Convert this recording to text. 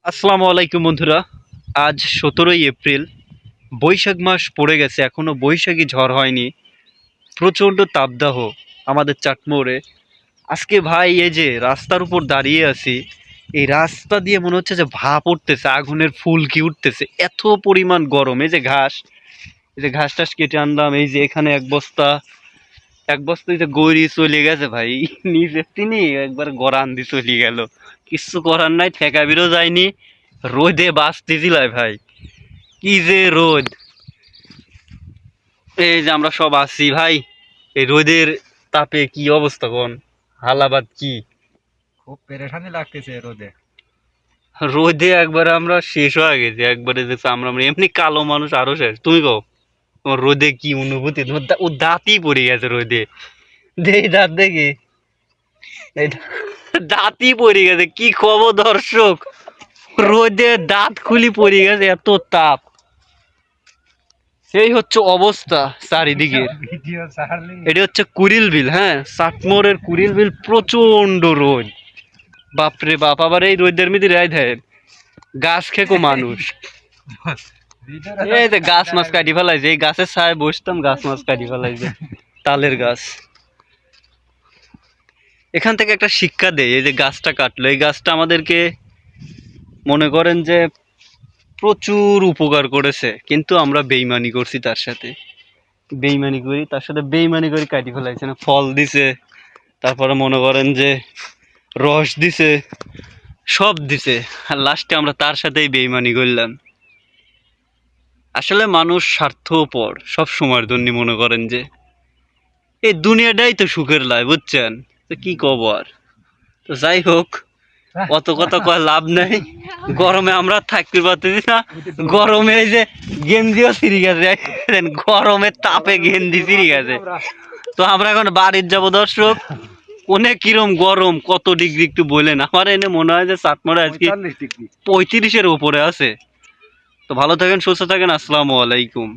আসসালামু আলাইকুম বন্ধুরা। আজ 17ই এপ্রিল। বৈশাখ মাস পড়ে গেছে, এখনো বৈশাখী ঝড় হয়নি। প্রচণ্ড তাপদাহ আমাদের চাটমোড়ে। আজকে ভাই এই যে রাস্তার উপর দাঁড়িয়ে আছি, এই রাস্তা দিয়ে মনে হচ্ছে যে ভাপ উঠতেছে, আগুনের ফুলকি উঠতেছে, এত পরিমাণ গরম। এই যে ঘাস টাস কেটে আনলাম, এই যে এখানে এক বস্তা এই যে গড়ি চলে গেছে ভাই। নিজে তিনি একবার গড়ান দিয়ে চলে গেল। কিছু করার নাই, ঠেকা বেরো যায়নি। রোদে বাঁচতেছিলাই ভাই, কি যে রোদ। এই যে আমরা সব আছি ভাই, এই রোদের তাপে কি অবস্থা কোন হালাবাদ কি। খুব পেরেশানি লাগতেছে রোদে। রোদে একবারে আমরা শেষ হয়ে গেছি, একবারে যে আমরা এমনি কালো মানুষ আরো শেষ। তুমি কও তোমার রোদে কি অনুভূতি? তোমার ও দাঁতই পড়ে গেছে রোদে। দেই দাঁত দেখি, এই দাঁতই পড়ে গেছে। কি খবর দর্শক, রোদে দাঁত খুলি পড়ে গেছে, এত তাপ। এই হচ্ছে অবস্থা চারিদিকে। ভিডিও ছাড়লি এটি হচ্ছে কুড়িল বিল, হ্যাঁ, চাটমোড়ের কুড়িল বিল। প্রচন্ড রোদ, বাপরে বাপ। আবার এই রোদের মধ্যে রায় দেয় গাছ খেকো মানুষ। ভিডিওটা এই যে গাছ মাছ কাটি ফেলাইছে, এই গাছের ছায় বসতাম, গাছ মাছ কাটি ফেলাইছে। তালের গাছ। এখান থেকে একটা শিক্ষা দেয়, এই যে গাছটা কাটলো, এই গাছটা আমাদেরকে মনে করেন যে প্রচুর উপকার করেছে, কিন্তু আমরা বেইমানি করছি তার সাথে। বেইমানি করি কাটি ফেলাইছে না। ফল দিছে, তারপরে মনে করেন যে রস দিছে, সব দিছে, আর লাস্টে আমরা তার সাথেই বেইমানি করলাম। আসলে মানুষ স্বার্থপর সব সময়ের জন্য। মনে করেন যে এই দুনিয়াটাই তো সুখের লাই, বুঝছেন তো, কি কব আর। তো যাই হোক, অত কথা কয় লাভ নাই। গরমে আমরা থাকতে পারতেছি না। গরমে এই যে গেঞ্জিও ছিঁড়ে গেছে, গরমের তাপে গেঞ্জি ছিঁড়ে গেছে। তো আমরা এখন বাড়ির যাবো দর্শক। অনেক কিরম গরম, কত ডিগ্রি একটু বলেন। আমার এনে মনে হয় যে চাটমোড়া আজকে 45 ডিগ্রি। 35-এর উপরে আছে। তো ভালো থাকেন, সুস্থ থাকেন, আসসালামু আলাইকুম।